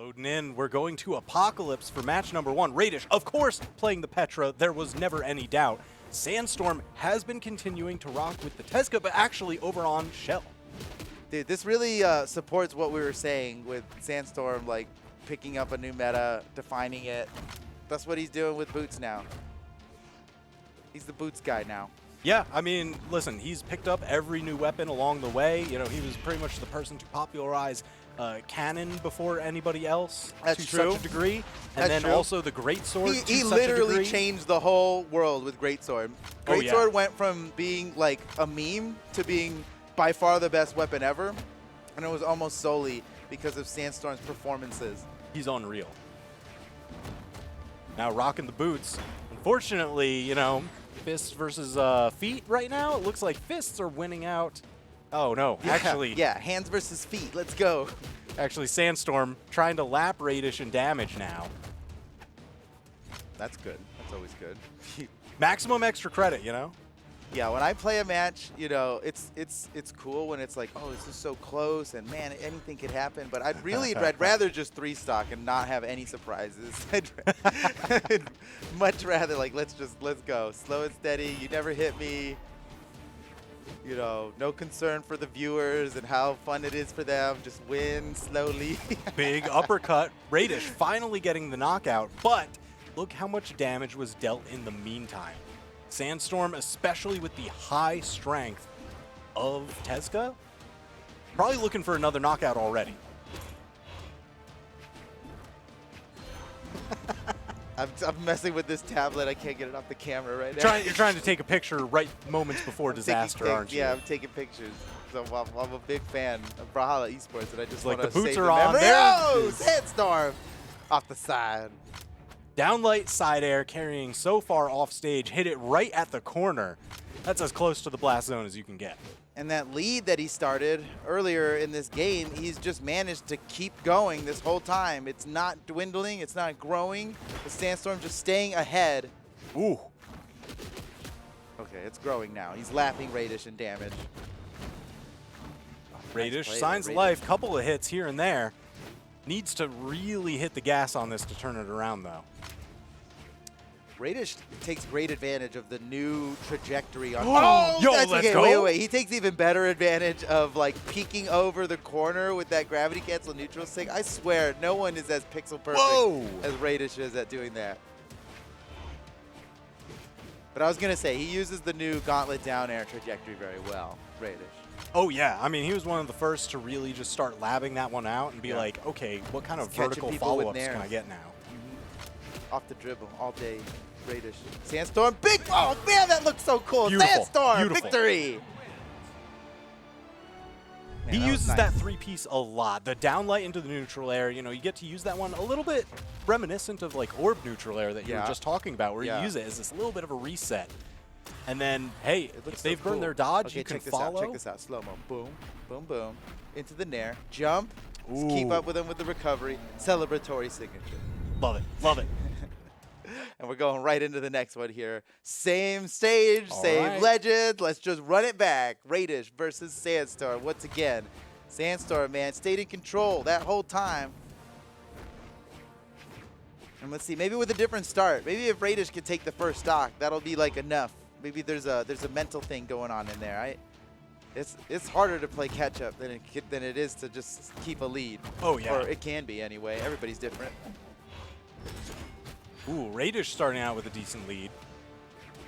Loading in, we're going to Apocalypse for match number 1. Raydish, of course, playing the Petra. There was never any doubt. Sandstorm has been continuing to rock with the Tezca, but actually over on Shell. Dude, this really supports what we were saying with Sandstorm, like picking up a new meta, defining it. That's what he's doing with Boots now. He's the Boots guy now. Yeah, I mean, listen, he's picked up every new weapon along the way. You know, he was pretty much the person to popularize cannon before anybody else That's to true. such a degree. And That's then true. also the Greatsword to He such a literally degree. changed the whole world with Greatsword. Oh, yeah. Greatsword went from being like a meme to being by far the best weapon ever. And it was almost solely because of Sandstorm's performances. He's unreal. Now rocking the boots. Unfortunately, you know, fists versus feet right now. It looks like fists are winning out. Oh, no. Yeah, Actually, yeah, hands versus feet. Let's go. Actually, Sandstorm trying to lap Raydish in damage now. That's good. That's always good. Maximum extra credit, you know? Yeah, when I play a match, you know, it's cool when it's like, oh, this is so close, and man, anything could happen. But I'd rather just 3-stock and not have any surprises. I'd much rather like let's go slow and steady. You never hit me. You know, no concern for the viewers and how fun it is for them. Just win slowly. Big uppercut. Raydish finally getting the knockout, but look how much damage was dealt in the meantime. Sandstorm, especially with the high strength of Tezca, probably looking for another knockout already. I'm messing with this tablet. I can't get it off the camera right now. You're trying to take a picture right moments before disaster, aren't you? Yeah, I'm taking pictures. So I'm a big fan of Brawlhalla Esports, and I just Like want to the boots save are the on. memory. There Oh, it is. Sandstorm off the side. Downlight side air carrying so far off stage, hit it right at the corner. That's as close to the blast zone as you can get. And that lead that he started earlier in this game, he's just managed to keep going this whole time. It's not dwindling, it's not growing. The Sandstorm just staying ahead. Ooh. Okay, it's growing now. He's lapping Raydish in damage. Raydish, play, signs of Raydish. life, couple of hits here and there. Needs to really hit the gas on this to turn it around, though. Raydish takes great advantage of the new trajectory on. Yo, that's let's okay. go. Wait. He takes even better advantage of like peeking over the corner with that gravity cancel neutral stick. I swear, no one is as pixel perfect Whoa. as Raydish is at doing that. But I was gonna say he uses the new gauntlet down air trajectory very well, Raydish. Oh, yeah. I mean, he was one of the first to really just start labbing that one out and be like, okay, what kind of He's catching vertical people with follow-ups can nairs. I get now? Off the dribble all day, Raydish. Sandstorm, big, oh man, that looks so cool. Beautiful, Sandstorm, beautiful. victory. Man, He that was uses nice. that three-piece a lot. The downlight into the neutral air, you know, you get to use that one a little bit reminiscent of like orb neutral air that you were Yeah. just talking about, where Yeah. you use it as this little bit of a reset. And then, hey, It looks if so they've burned cool. their dodge, Okay, you can check this follow. out. Check this out. Slow-mo. Boom, boom, boom. Into the nair. Jump. Just keep Ooh. up with him with the recovery. Celebratory signature. Love it, love it. And we're going right into the next one here. Same stage, All same right. legend. Let's just run it back. Raydish versus Sandstorm. Once again, Sandstorm, man, stayed in control that whole time. And let's see, maybe with a different start. Maybe if Raydish could take the first stock, that'll be like enough. Maybe there's a mental thing going on in there. It's harder to play catch up than it is to just keep a lead. Oh, yeah. Or it can be anyway. Everybody's different. Ooh, Raydish starting out with a decent lead.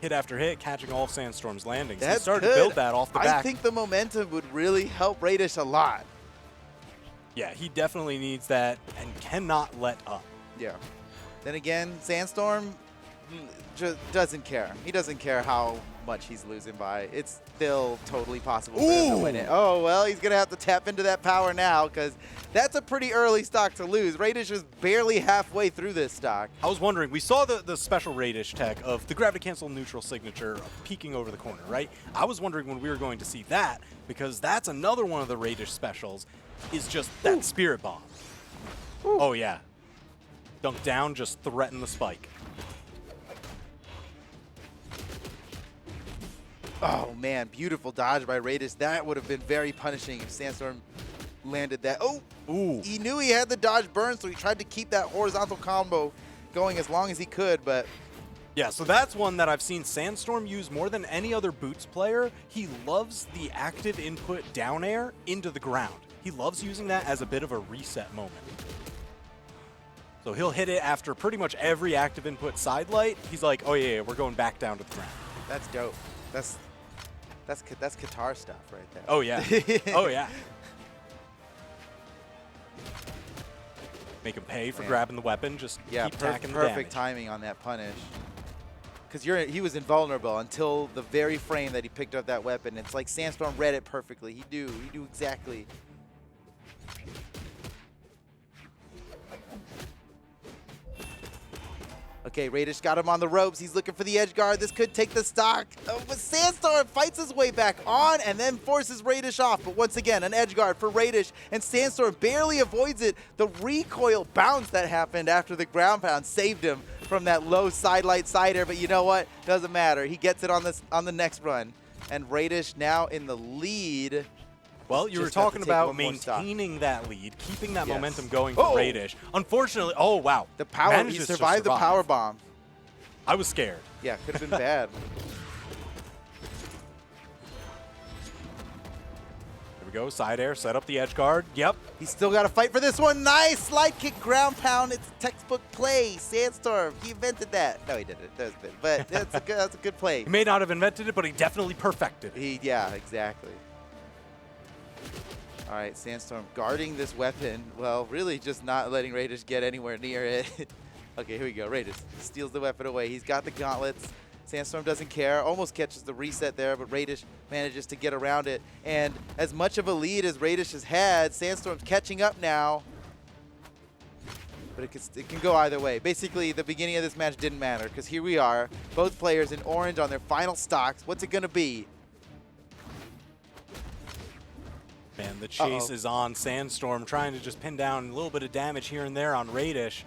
Hit after hit, catching all of Sandstorm's landings. He That's started good. to build that off the back. I think the momentum would really help Raydish a lot. Yeah, he definitely needs that and cannot let up. Yeah. Then again, Sandstorm just doesn't care. He doesn't care how much he's losing by. It's still totally possible for him to win it. Oh, well, he's going to have to tap into that power now because that's a pretty early stock to lose. Raydish is barely halfway through this stock. I was wondering, we saw the special Raydish tech of the gravity cancel neutral signature peeking over the corner, right? I was wondering when we were going to see that because that's another one of the Raydish specials is just that spirit bomb. Oh, yeah. Dunk down, just threaten the spike. Oh, man, beautiful dodge by Raydish. That would have been very punishing if Sandstorm landed that. Oh, Ooh. he knew he had the dodge burn, so he tried to keep that horizontal combo going as long as he could, but Yeah, so that's one that I've seen Sandstorm use more than any other Boots player. He loves the active input down air into the ground. He loves using that as a bit of a reset moment. So he'll hit it after pretty much every active input side light. He's like, oh yeah, we're going back down to the ground. that's dope. That's Qatar stuff right there. Oh yeah. Oh yeah. Make him pay for Man. grabbing the weapon. Just Yeah, keep tacking the perfect damage. timing on that punish. Because he was invulnerable until the very frame that he picked up that weapon. It's like Sandstorm read it perfectly. He knew exactly. Okay, Raydish got him on the ropes. He's looking for the edge guard. This could take the stock. Oh, but Sandstorm fights his way back on and then forces Raydish off. But once again, an edge guard for Raydish, and Sandstorm barely avoids it. The recoil bounce that happened after the ground pound saved him from that low side light side air. But you know what? Doesn't matter. He gets it on the next run. And Raydish now in the lead. Well, you were Just have to talking take about one more stock. maintaining that lead, keeping that Yes. momentum going for Oh! Raydish. Unfortunately, oh wow. The power, he Manages to survived the survive. power bomb. I was scared. Yeah, could have been bad. Here we go, side air, set up the edge guard. Yep. He's still got to fight for this one. Nice slide kick, ground pound. It's a textbook play. Sandstorm, he invented that. No, he didn't. That was good, but that's a good play. He may not have invented it, but he definitely perfected it. Yeah, exactly. All right, Sandstorm guarding this weapon. Well, really just not letting Raydish get anywhere near it. Okay, here we go. Raydish steals the weapon away. He's got the gauntlets. Sandstorm doesn't care. Almost catches the reset there, but Raydish manages to get around it. And as much of a lead as Raydish has had, Sandstorm's catching up now. But it can go either way. Basically, the beginning of this match didn't matter because here we are, both players in orange on their final stocks. What's it going to be? Man, the chase is on Sandstorm, trying to just pin down a little bit of damage here and there on Raydish.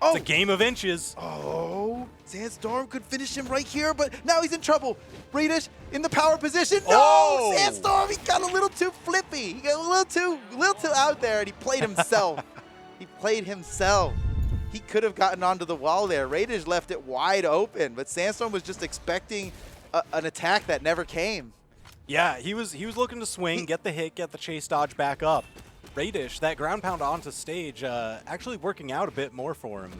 Oh! It's a game of inches. Oh, Sandstorm could finish him right here, but now he's in trouble. Raydish in the power position. No, Oh! Sandstorm, he got a little too flippy. He got a little too out there, and he played himself. He played himself. He could have gotten onto the wall there. Raydish left it wide open, but Sandstorm was just expecting an attack that never came. Yeah, he was looking to swing, get the hit, get the chase dodge back up. Raydish, that ground pound onto stage, actually working out a bit more for him.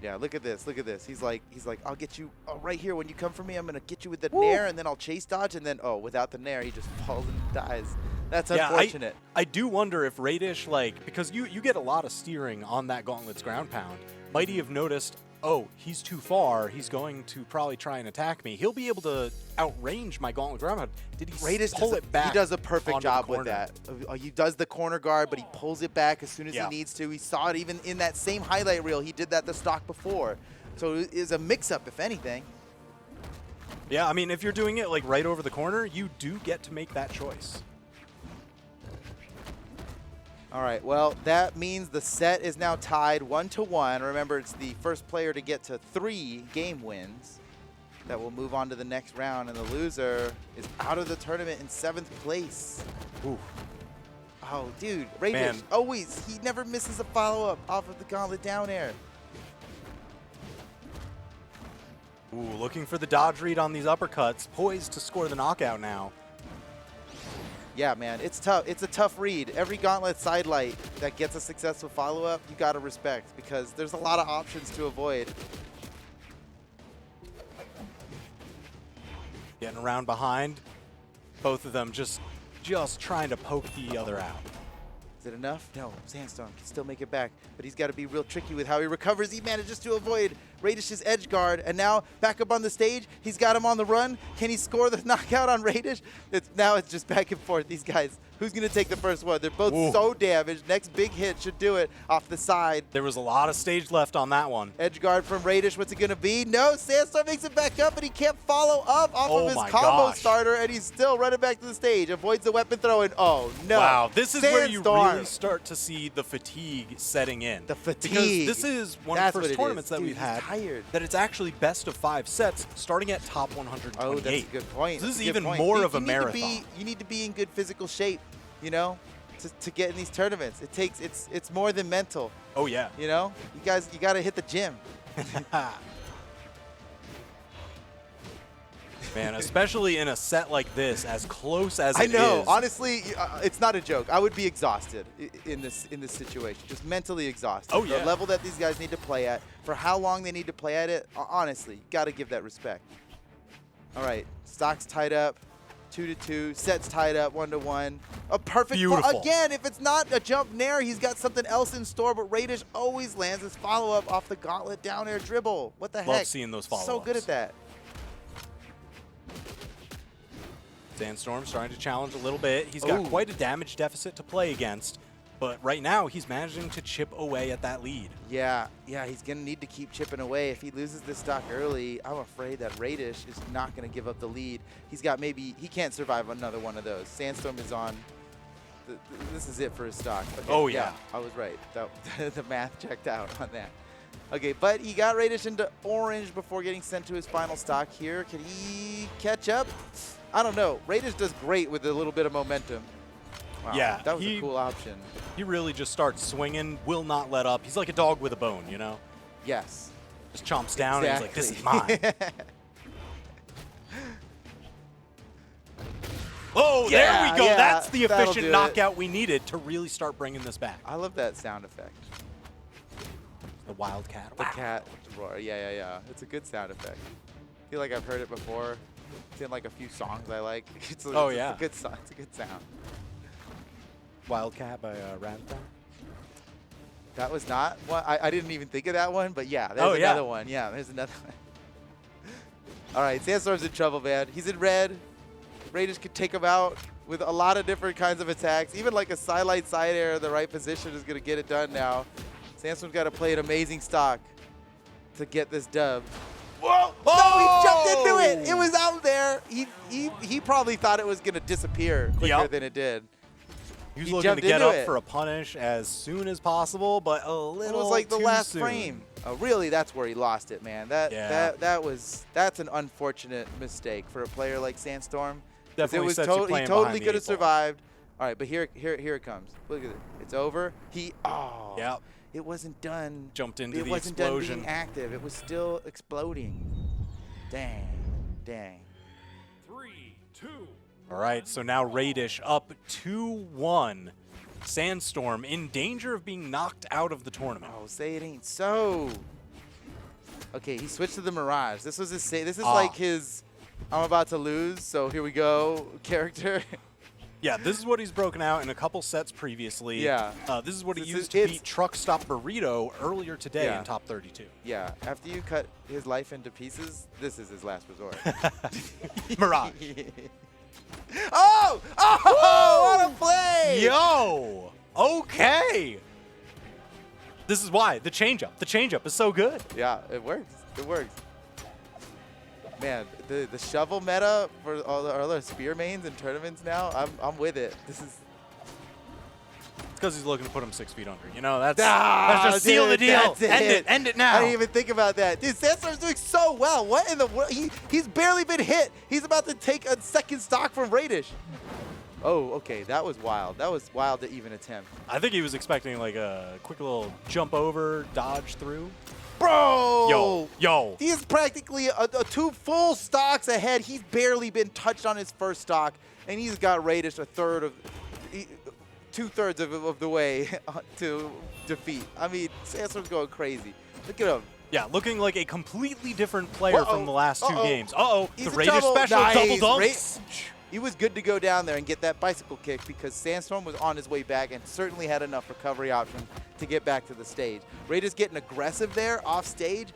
Yeah, look at this. Look at this. He's like, I'll get you right here. When you come for me, I'm gonna get you with the nair, and then I'll chase dodge, and then without the nair, he just falls and dies. That's unfortunate. I do wonder if Raydish, because you get a lot of steering on that Gauntlet's ground pound, might he have noticed, oh, he's too far, he's going to probably try and attack me. He'll be able to outrange my Gauntlet ground pound. Did he Raydish pull it back? He does a perfect onto job the with corner? that. He does the corner guard, but he pulls it back as soon as Yeah. he needs to. We saw it even in that same highlight reel. He did that the stock before. So it is a mix-up, if anything. Yeah, I mean, if you're doing it right over the corner, you do get to make that choice. All right, well, that means the set is now tied 1-1. Remember, it's the first player to get to 3 game wins that will move on to the next round, and the loser is out of the tournament in 7th place. Ooh. Oh, dude, Raydish, Man. always, he never misses a follow-up off of the gauntlet down air. Ooh, looking for the dodge read on these uppercuts, poised to score the knockout now. Yeah, man, it's tough. It's a tough read. Every gauntlet sidelight that gets a successful follow-up, you got to respect because there's a lot of options to avoid. Getting around behind. Both of them just trying to poke the other out. Is it enough? No, Sandstorm can still make it back, but he's got to be real tricky with how he recovers. He manages to avoid Raydish's edge guard, and now back up on the stage, he's got him on the run. Can he score the knockout on Raydish? Now it's just back and forth. These guys, who's going to take the first one? They're both so damaged. Next big hit should do it off the side. There was a lot of stage left on that one. Edge guard from Raydish. What's it going to be? No, Sandstorm makes it back up, and he can't follow up off of his my combo gosh. starter, and he's still running back to the stage. Avoids the weapon throw, and oh, no. Wow, this is where you Sandstorm. really start to see the fatigue setting in. The fatigue. Because this is one That's of the what it first tournaments is. that Dude, we've he's had tired. that it's actually best of 5 sets, starting at top 128. Oh, that's a good point. This That's is a good even point. more Dude, of a you marathon. You need to be in good physical shape, you know? to get in these tournaments. It's more than mental. Oh, yeah. You know, you got to hit the gym. Man, especially in a set like this, as close as I know. is. Honestly, it's not a joke. I would be exhausted in this situation, just mentally exhausted. Oh, yeah. The level that these guys need to play at, for how long they need to play at it, honestly, you got to give that respect. All right, stock's tied up, 2-2. Set's tied up, 1-1. A perfect Beautiful. again. If it's not a jump nair, he's got something else in store. But Raydish always lands his follow-up off the gauntlet down air dribble. What the heck? Love seeing those follow-ups. So good at that. Sandstorm starting to challenge a little bit. He's got quite a damage deficit to play against, but right now he's managing to chip away at that lead. Yeah, he's going to need to keep chipping away. If he loses this stock early, I'm afraid that Raydish is not going to give up the lead. He's got he can't survive another one of those. Sandstorm is on. This is it for his stock. Okay, oh, yeah. I was right. The math checked out on that. Okay, but he got Raydish into orange before getting sent to his final stock here. Can he catch up? I don't know. Raydish does great with a little bit of momentum. Wow, Yeah, that was a cool option. He really just starts swinging, will not let up. He's like a dog with a bone, you know? Yes. Just chomps down and he's like, this is mine. Oh, Yeah, there we go. yeah, That's the that'll efficient do it. knockout we needed to really start bringing this back. I love that sound effect. The wildcat. The cat roar. Yeah. It's a good sound effect. I feel like I've heard it before. It's in like a few songs I like. It's a good song. It's a good sound. Wildcat by Random. That was not one. I didn't even think of that one, but yeah, there's another one. Yeah, there's another one. All right, Sandstorm's in trouble, man. He's in red. Raydish could take him out with a lot of different kinds of attacks. Even like a sidelight side air in the right position is going to get it done now. Sandstorm's got to play an amazing stock to get this dub. Whoa! No, he jumped into it. It was out there. He probably thought it was going to disappear quicker than it did. He was looking to get up for a punish as soon as possible, but a little It was like the too last soon. frame. Really, that's where he lost it, man. That's an unfortunate mistake for a player like Sandstorm. Definitely He totally could have survived. survived. All right, but here it comes. Look at it. It's over. Yep. It wasn't done. Jumped into the It wasn't explosion. done being active. It was still exploding. Dang. 3, 2. All right, so now Raydish up 2-1. Sandstorm in danger of being knocked out of the tournament. Oh, say it ain't so. Okay, he switched to the Mirage. This was his. This is like his. I'm about to lose, so here we go. Character. Yeah, this is what he's broken out in a couple sets previously. Yeah. This is what he This used is- to beat Truck Stop Burrito earlier today Yeah. in top 32. Yeah. After you cut his life into pieces, this is his last resort. Mirage. Oh! Oh! What a play! Yo! Okay! This is why. The changeup. The changeup is so good. Yeah, it works. It works. Man, the shovel meta for all the other spear mains in tournaments now, I'm with it. This is It's because he's looking to put him 6 feet under. You know, that's just dude, seal the deal. that's it. End it now. I didn't even think about that. Dude, Sandstorm's doing so well. What in the world? He's barely been hit. He's about to take a second stock from Raydish. Oh, okay. That was wild. That was wild to even attempt. I think he was expecting like a quick little jump over, dodge through. Bro! Yo. He is practically a 2 full stocks ahead. He's barely been touched on his first stock, and he's got Raydish two-thirds of the way to defeat. I mean, Sandstorm's going crazy. Look at him. Yeah, looking like a completely different player from the last two games. He's The in Raydish trouble. special Nice. double dunks. He was good to go down there and get that bicycle kick because Sandstorm was on his way back and certainly had enough recovery options to get back to the stage. Raydish getting aggressive there off stage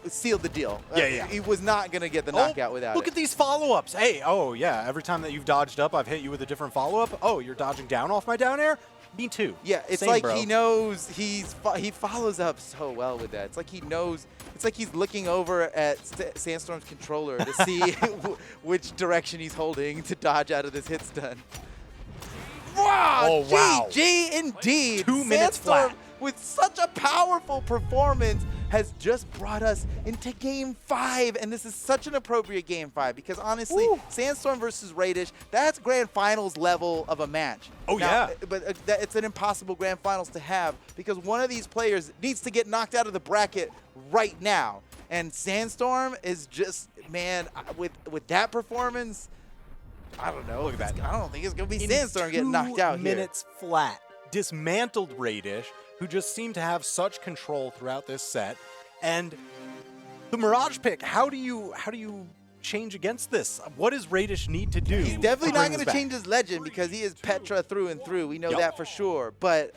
sealed the deal. Yeah. He was not going to get the knockout without Look it. at these follow-ups. Hey, yeah, every time that you've dodged up, I've hit you with a different follow-up. Oh, you're dodging down off my down air? Me too. Yeah, it's Same, like bro. he knows he follows up so well with that. It's like he knows. It's like he's looking over at Sandstorm's controller to see which direction he's holding to dodge out of this hit stun. Wow! Oh, wow. GG indeed. 2 minutes Sandstorm flat. with such a powerful performance, has just brought us into Game 5, and this is such an appropriate Game 5 because honestly, Sandstorm versus Raydish, that's Grand Finals level of a match. Oh, now, yeah. But it's an impossible Grand Finals to have because one of these players needs to get knocked out of the bracket right now. And Sandstorm is just, man, with that performance, I don't know. Look at that. I don't think it's going to be Sandstorm getting knocked out 2 here. minutes flat. Dismantled Raydish, who just seemed to have such control throughout this set. And the Mirage pick, how do you change against this? What does Raydish need to do? He's definitely not going to back? change his legend because he is Petra through and through. We know that for sure. But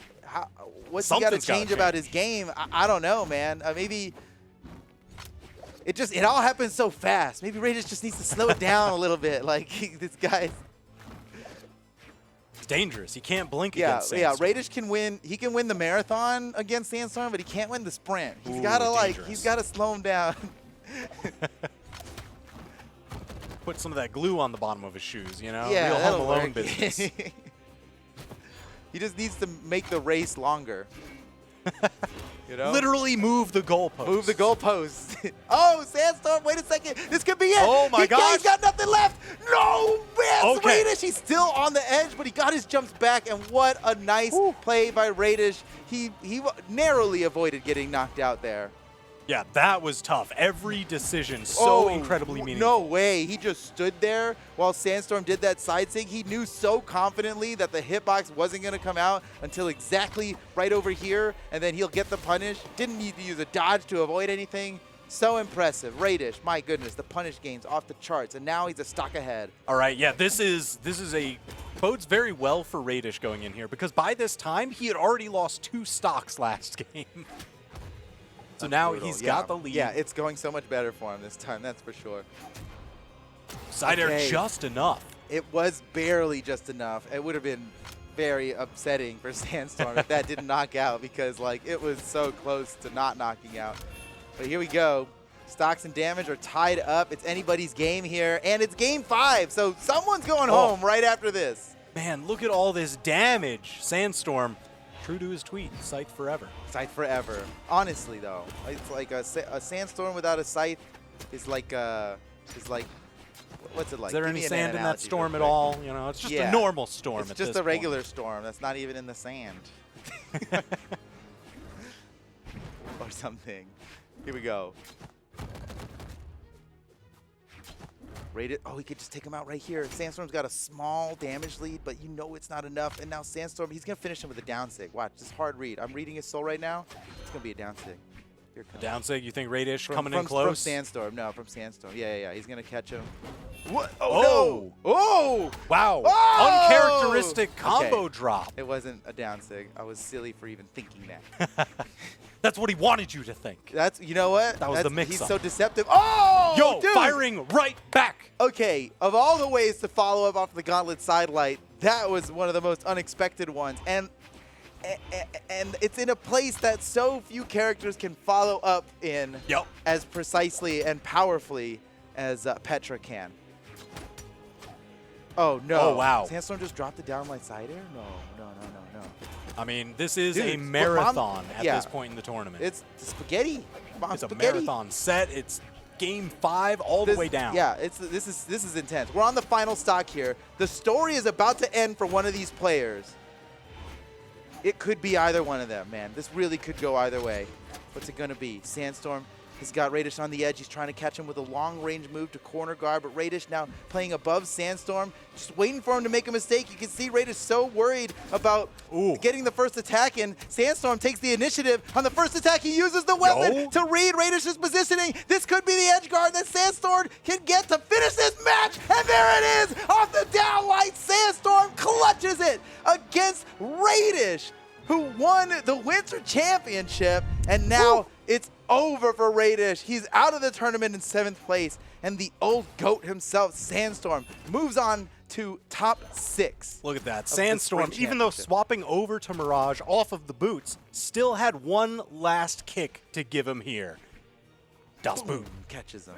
what's he got to change about his game? I don't know, man. Maybe it all happens so fast. Maybe Raydish just needs to slow it down a little bit. Like this guy. It's dangerous. He can't blink against Sandstorm. Yeah, Raydish can win. He can win the marathon against Sandstorm, but he can't win the sprint. He's got to slow him down. Put some of that glue on the bottom of his shoes, you know? Yeah, Real that'll Home Alone work. business. He just needs to make the race longer. You know? Literally move the goalpost. Move the goalpost. Oh, Sandstorm, wait a second. This could be it. Oh, my gosh. He's got nothing left. No, man. Okay. Raydish, he's still on the edge, but he got his jumps back, and what a nice play by Raydish. He narrowly avoided getting knocked out there. Yeah, that was tough. Every decision so incredibly meaningful. No way. He just stood there while Sandstorm did that side sig. He knew so confidently that the hitbox wasn't going to come out until exactly right over here, and then he'll get the punish. Didn't need to use a dodge to avoid anything. So impressive. Raydish, my goodness, the punish gains off the charts, and now he's a stock ahead. All right, yeah, this is bodes very well for Raydish going in here because by this time he had already lost 2 stocks last game. So now he's got the lead. Yeah, it's going so much better for him this time, that's for sure. Side air just enough. It was barely just enough. It would have been very upsetting for Sandstorm if that didn't knock out because like it was so close to not knocking out. But here we go. Stocks and damage are tied up. It's anybody's game here, and it's Game 5, so someone's going home right after this. Man, look at all this damage. Sandstorm, true to his tweet, Scythe forever. Scythe forever. Honestly, though, it's like a Sandstorm without a Scythe is like what's it like? Is there Give any me an sand in that analogy storm real at quick. all? You know, it's just a normal storm It's at just this a regular point. storm. That's not even in the sand. Or something. Here we go. Rated. Oh, he could just take him out right here. Sandstorm's got a small damage lead, but you know it's not enough. And now Sandstorm, he's going to finish him with a down sig. Watch, this hard read. I'm reading his soul right now. It's going to be a down sig. Here it comes. Down sig, you think Raydish coming in in close? From Sandstorm. No, from Sandstorm. Yeah. He's going to catch him. What? Oh, no. Oh! Wow. Oh! Uncharacteristic combo drop. It wasn't a down sig. I was silly for even thinking that. That's what he wanted you to think. That's, you know what? That was the mix-up. He's so deceptive. Oh! Yo, dude. firing right back. Okay, of all the ways to follow up off the Gauntlet sidelight, that was one of the most unexpected ones. And it's in a place that so few characters can follow up in as precisely and powerfully as Petra can. Oh, no. Oh, wow. Sandstorm just dropped the downlight side air? No. I mean, this is Dude, a marathon at yeah. this point in the tournament. It's spaghetti. It's a marathon set. It's Game 5 all the way down. Yeah, this is intense. We're on the final stock here. The story is about to end for one of these players. It could be either one of them, man. This really could go either way. What's it going to be? Sandstorm has got Raydish on the edge. He's trying to catch him with a long-range move to corner guard, but Raydish now playing above Sandstorm, just waiting for him to make a mistake. You can see Raydish so worried about getting the first attack in. Sandstorm takes the initiative. On the first attack, he uses the weapon to read Raydish's positioning. This could be the edge guard that Sandstorm can get to finish this match, and there it is! Off the downlight, Sandstorm clutches it against Raydish, who won the Winter Championship, and now it's over for Raydish. He's out of the tournament in 7th place, and the old GOAT himself, Sandstorm, moves on to top 6. Look at that. Sandstorm, even though swapping over to Mirage off of the boots, still had one last kick to give him here. Das Boot. Catches him.